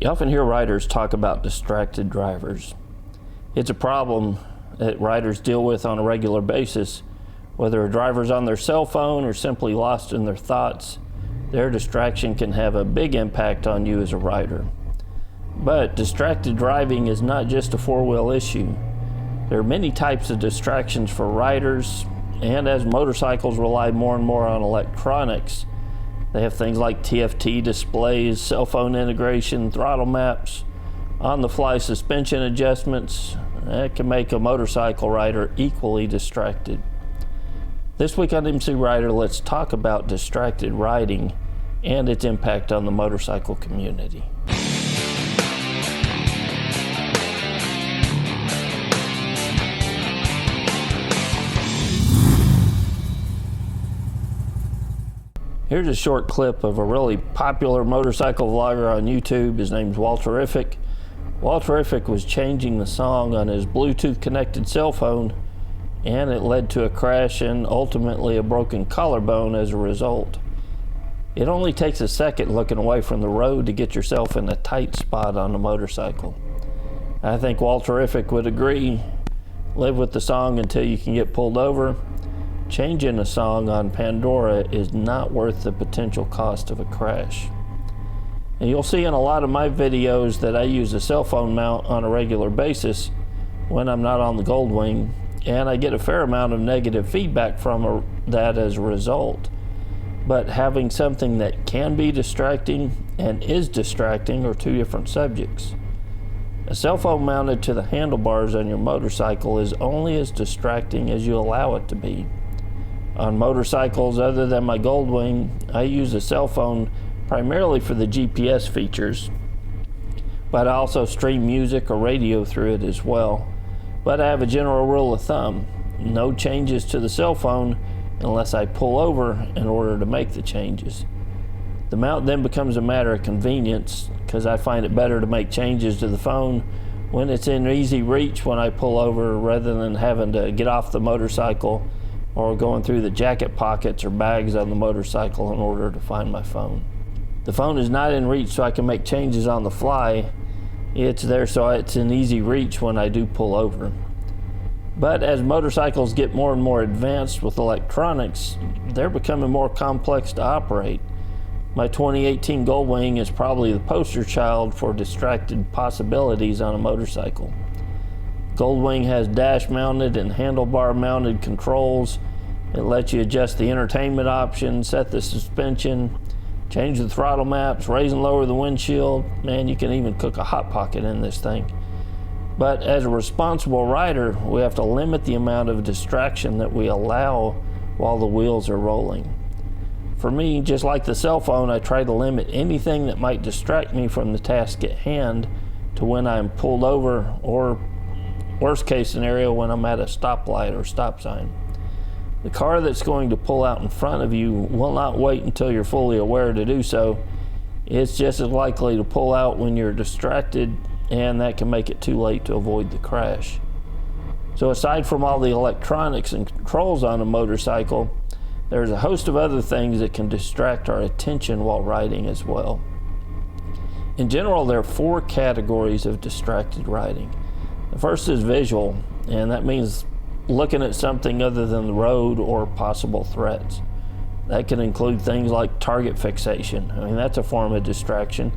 You often hear riders talk about distracted drivers. It's a problem that riders deal with on a regular basis. Whether a driver's on their cell phone or simply lost in their thoughts, their distraction can have a big impact on you as a rider. But distracted driving is not just a four-wheel issue. There are many types of distractions for riders, and as motorcycles rely more and more on electronics, they have things like TFT displays, cell phone integration, throttle maps, on-the-fly suspension adjustments. That can make a motorcycle rider equally distracted. This week on MCrider, let's talk about distracted riding and its impact on the motorcycle community. Here's a short clip of a really popular motorcycle vlogger on YouTube. His name's Auditory. Auditory was changing the song on his Bluetooth connected cell phone, and it led to a crash and ultimately a broken collarbone as a result. It only takes a second looking away from the road to get yourself in a tight spot on a motorcycle. I think Auditory would agree. Live with the song until you can get pulled over. Changing a song on Pandora is not worth the potential cost of a crash. And you'll see in a lot of my videos that I use a cell phone mount on a regular basis when I'm not on the Goldwing, and I get a fair amount of negative feedback from that as a result. But having something that can be distracting and is distracting are two different subjects. A cell phone mounted to the handlebars on your motorcycle is only as distracting as you allow it to be. On motorcycles other than my Goldwing, I use a cell phone primarily for the GPS features, but I also stream music or radio through it as well. But I have a general rule of thumb: no changes to the cell phone unless I pull over in order to make the changes. The mount then becomes a matter of convenience, because I find it better to make changes to the phone when it's in easy reach when I pull over, rather than having to get off the motorcycle or going through the jacket pockets or bags on the motorcycle in order to find my phone. The phone is not in reach so I can make changes on the fly. It's there so it's in easy reach when I do pull over. But as motorcycles get more and more advanced with electronics, they're becoming more complex to operate. My 2018 Goldwing is probably the poster child for distracted possibilities on a motorcycle. Goldwing has dash mounted and handlebar mounted controls. It lets you adjust the entertainment options, set the suspension, change the throttle maps, raise and lower the windshield. Man, you can even cook a Hot Pocket in this thing. But as a responsible rider, we have to limit the amount of distraction that we allow while the wheels are rolling. For me, just like the cell phone, I try to limit anything that might distract me from the task at hand to when I'm pulled over, or worst case scenario, when I'm at a stoplight or stop sign. The car that's going to pull out in front of you will not wait until you're fully aware to do so. It's just as likely to pull out when you're distracted, and that can make it too late to avoid the crash. So aside from all the electronics and controls on a motorcycle, there's a host of other things that can distract our attention while riding as well. In general, there are four categories of distracted riding. The first is visual, and that means looking at something other than the road or possible threats. That can include things like target fixation. I mean, that's a form of distraction.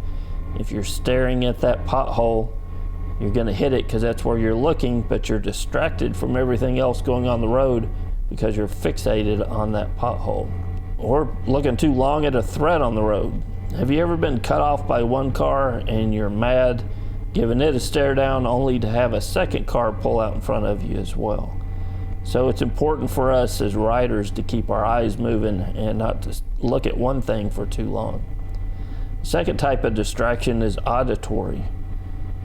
If you're staring at that pothole, you're going to hit it because that's where you're looking, but you're distracted from everything else going on the road because you're fixated on that pothole. Or looking too long at a threat on the road. Have you ever been cut off by one car and you're mad, giving it a stare down only to have a second car pull out in front of you as well? So it's important for us as riders to keep our eyes moving and not to look at one thing for too long. The second type of distraction is auditory.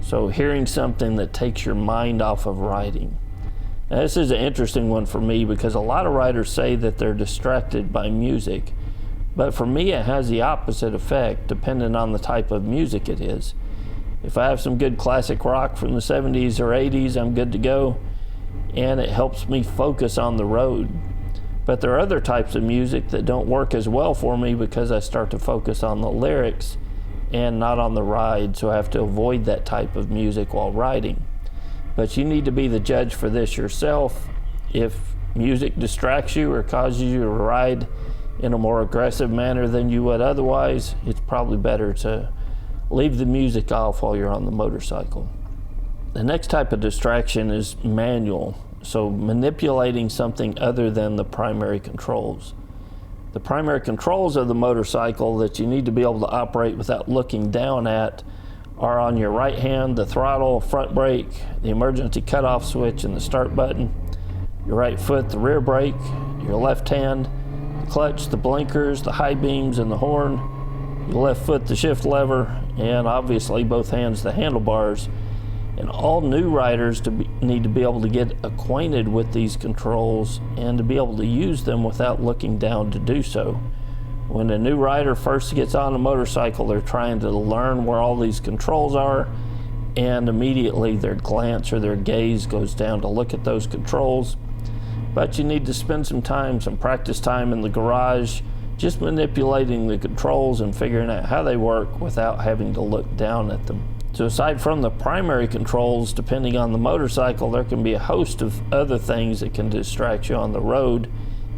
So hearing something that takes your mind off of riding. Now, this is an interesting one for me because a lot of riders say that they're distracted by music, but for me it has the opposite effect depending on the type of music it is. If I have some good classic rock from the 70s or 80s, I'm good to go, and it helps me focus on the road. But there are other types of music that don't work as well for me because I start to focus on the lyrics and not on the ride, so I have to avoid that type of music while riding. But you need to be the judge for this yourself. If music distracts you or causes you to ride in a more aggressive manner than you would otherwise, it's probably better to leave the music off while you're on the motorcycle. The next type of distraction is manual, so manipulating something other than the primary controls. The primary controls of the motorcycle that you need to be able to operate without looking down at are on your right hand, the throttle, front brake, the emergency cutoff switch, and the start button. Your right foot, the rear brake, your left hand, the clutch, the blinkers, the high beams, and the horn. Your left foot, the shift lever, and obviously both hands, the handlebars. And all new riders need to be able to get acquainted with these controls and to be able to use them without looking down to do so. When a new rider first gets on a motorcycle, they're trying to learn where all these controls are, and immediately their glance or their gaze goes down to look at those controls. But you need to spend some practice time in the garage, just manipulating the controls and figuring out how they work without having to look down at them. So aside from the primary controls, depending on the motorcycle, there can be a host of other things that can distract you on the road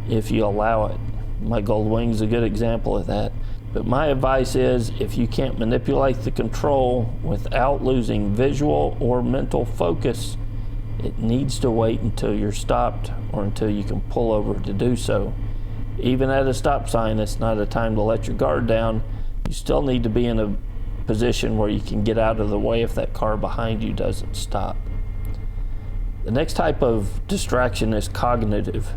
if you allow it. My Gold Wing is a good example of that. But my advice is, if you can't manipulate the control without losing visual or mental focus, it needs to wait until you're stopped or until you can pull over to do so. Even at a stop sign, it's not a time to let your guard down. You still need to be in a position where you can get out of the way if that car behind you doesn't stop. The next type of distraction is cognitive,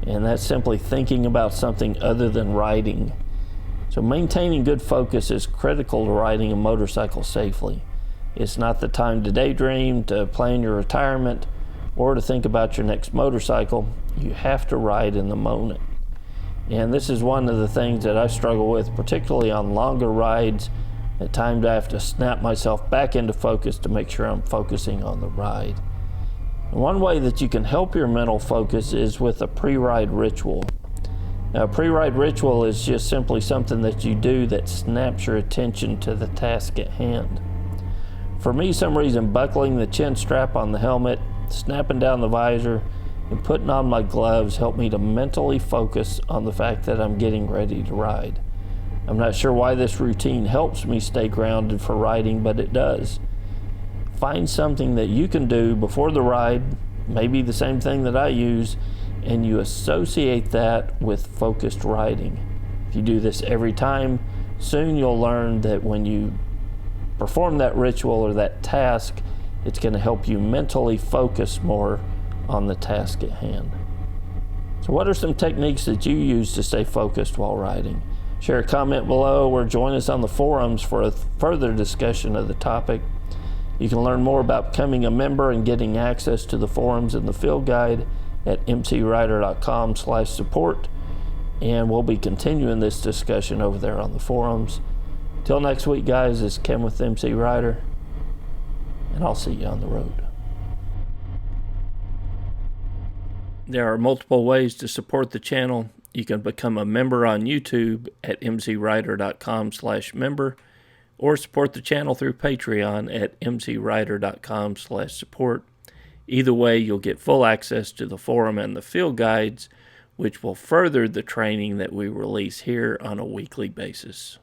and that's simply thinking about something other than riding. So maintaining good focus is critical to riding a motorcycle safely. It's not the time to daydream, to plan your retirement, or to think about your next motorcycle. You have to ride in the moment. And this is one of the things that I struggle with, particularly on longer rides. At times I have to snap myself back into focus to make sure I'm focusing on the ride. And one way that you can help your mental focus is with a pre-ride ritual. Now, a pre-ride ritual is just simply something that you do that snaps your attention to the task at hand. For me, some reason, buckling the chin strap on the helmet, snapping down the visor, and putting on my gloves help me to mentally focus on the fact that I'm getting ready to ride. I'm not sure why this routine helps me stay grounded for riding, but it does. Find something that you can do before the ride, maybe the same thing that I use, and you associate that with focused riding. If you do this every time, soon you'll learn that when you perform that ritual or that task, it's going to help you mentally focus more on the task at hand. So what are some techniques that you use to stay focused while riding? Share a comment below or join us on the forums for a further discussion of the topic. You can learn more about becoming a member and getting access to the forums and the field guide at MCrider.com/support. And we'll be continuing this discussion over there on the forums. Till next week, guys, it's Ken with MCrider, and I'll see you on the road. There are multiple ways to support the channel. You can become a member on YouTube at MCrider.com/member or support the channel through Patreon at MCrider.com/support. Either way, you'll get full access to the forum and the field guides, which will further the training that we release here on a weekly basis.